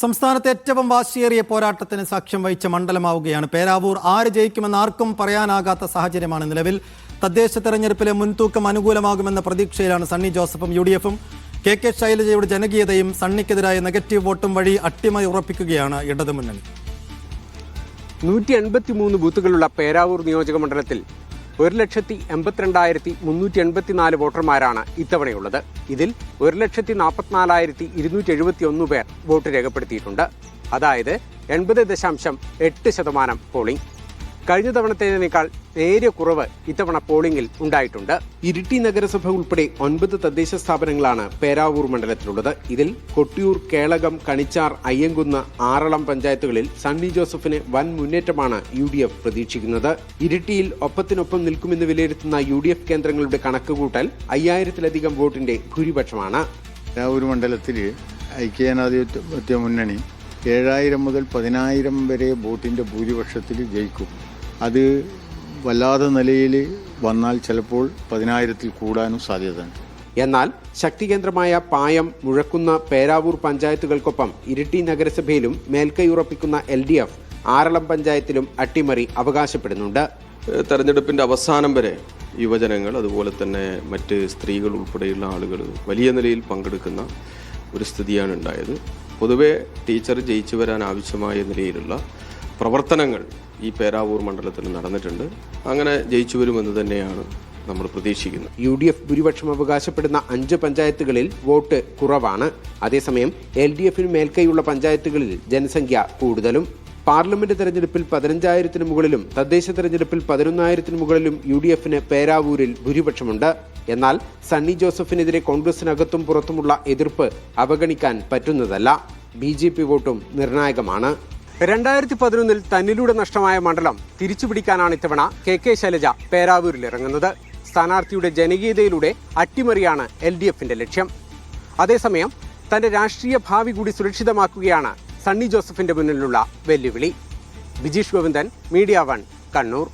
സംസ്ഥാനത്തെ ഏറ്റവും വാശിയേറിയ പോരാട്ടത്തിന് സാക്ഷ്യം വഹിച്ച മണ്ഡലമാവുകയാണ് പേരാവൂർ. ആര് ജയിക്കുമെന്ന് ആർക്കും പറയാനാകാത്ത സാഹചര്യമാണ് നിലവിൽ. തദ്ദേശ തെരഞ്ഞെടുപ്പിലെ മുൻതൂക്കം അനുകൂലമാകുമെന്ന പ്രതീക്ഷയിലാണ് സണ്ണി ജോസഫും യു.ഡി.എഫും. കെ ശൈലജയുടെ ജനകീയതയും സണ്ണിക്കെതിരായ നെഗറ്റീവ് വോട്ടും വഴി അട്ടിമറി ഉറപ്പിക്കുകയാണ് ഇടതുമുന്നണി. 183 ബൂത്തുകളുള്ള പേരാവൂർ നിയോജക മണ്ഡലത്തിൽ 1,82,384 വോട്ടർമാരാണ് ഇത്തവണയുള്ളത്. ഇതിൽ 1,44,271 പേർ വോട്ട് രേഖപ്പെടുത്തിയിട്ടുണ്ട്. അതായത് 80.8% പോളിംഗ്. കഴിഞ്ഞ തവണത്തേതിനേക്കാൾ നേരിയ കുറവ് ഇത്തവണ പോളിംഗിൽ ഉണ്ടായിട്ടുണ്ട്. ഇരിട്ടി നഗരസഭ ഉൾപ്പെടെ 9 തദ്ദേശ സ്ഥാപനങ്ങളാണ് പേരാവൂർ മണ്ഡലത്തിലുള്ളത്. ഇതിൽ കൊട്ടിയൂർ, കേളകം, കണിച്ചാർ, അയ്യങ്കുന്ന്, ആറളം പഞ്ചായത്തുകളിൽ സണ്ണി ജോസഫിന് വൻ മുന്നേറ്റമാണ് യു.ഡി.എഫ് പ്രതീക്ഷിക്കുന്നത്. ഇരിട്ടിയിൽ ഒപ്പത്തിനൊപ്പം നിൽക്കുമെന്ന് വിലയിരുത്തുന്ന യു.ഡി.എഫ് കേന്ദ്രങ്ങളുടെ കണക്കുകൂട്ടൽ 5000-ലധികം വോട്ടിന്റെ ഭൂരിപക്ഷമാണ്. പേരാവൂർ മണ്ഡലത്തിൽ ഐക്യജനാധിപത്യ മുന്നണി 7000 മുതൽ 10000 വരെ വോട്ടിന്റെ ഭൂരിപക്ഷത്തിൽ ജയിക്കും. അത് വല്ലാതെ നിലയിൽ വന്നാൽ ചിലപ്പോൾ 10000-ൽ കൂടാനും സാധ്യതയുണ്ട്. എന്നാൽ ശക്തികേന്ദ്രമായ പായം, മുഴക്കുന്ന, പേരാവൂർ പഞ്ചായത്തുകൾക്കൊപ്പം ഇരിട്ടി നഗരസഭയിലും മേൽക്കൈ ഉറപ്പിക്കുന്ന LDF ആറളം പഞ്ചായത്തിലും അട്ടിമറി അവകാശപ്പെടുന്നുണ്ട്. തെരഞ്ഞെടുപ്പിന്റെ അവസാനം വരെ യുവജനങ്ങൾ, അതുപോലെ തന്നെ മറ്റ് സ്ത്രീകൾ ഉൾപ്പെടെയുള്ള ആളുകൾ വലിയ നിലയിൽ പങ്കെടുക്കുന്ന ഒരു സ്ഥിതിയാണ് ഉണ്ടായത്. പൊതുവെ ടീച്ചർ ജയിച്ചു വരാൻ ആവശ്യമായ നിലയിലുള്ള പ്രവർത്തനങ്ങൾ ഈ പേരാവൂർ മണ്ഡലത്തിൽ നടന്നിട്ടുണ്ട്. അങ്ങനെ ജയിച്ചു വരുമെന്ന് തന്നെയാണ് നമ്മൾ പ്രതീക്ഷിക്കുന്നത്. UDF ഭൂരിപക്ഷം അവകാശപ്പെടുന്ന 5 പഞ്ചായത്തുകളിൽ വോട്ട് കുറവാണ്. അതേസമയം LDF-ന് മേൽക്കൈയുള്ള പഞ്ചായത്തുകളിൽ ജനസംഖ്യ കൂടുതലും. പാർലമെന്റ് തെരഞ്ഞെടുപ്പിൽ 15000-ന് മുകളിലും തദ്ദേശ തെരഞ്ഞെടുപ്പിൽ 11000-ന് മുകളിലും UDF-ന് പേരാവൂരിൽ ഭൂരിപക്ഷമുണ്ട്. എന്നാൽ സണ്ണി ജോസഫിനെതിരെ കോൺഗ്രസിനകത്തും പുറത്തുമുള്ള എതിർപ്പ് അവഗണിക്കാൻ പറ്റുന്നതല്ല. BJP വോട്ടും നിർണായകമാണ്. 2011-ൽ തന്നിലൂടെ നഷ്ടമായ മണ്ഡലം തിരിച്ചുപിടിക്കാനാണ് ഇത്തവണ കെ ശൈലജ പേരാവൂരിലിറങ്ങുന്നത്. സ്ഥാനാർത്ഥിയുടെ ജനകീയതയിലൂടെ അട്ടിമറിയാണ് LDF-ന്റെ ലക്ഷ്യം. അതേസമയം തന്റെ രാഷ്ട്രീയ ഭാവി കൂടി സുരക്ഷിതമാക്കുകയാണ് സണ്ണി ജോസഫിന്റെ മുന്നിലുള്ള വെല്ലുവിളി. ബിജീഷ് ഗോവിന്ദൻ, മീഡിയ 1, കണ്ണൂർ.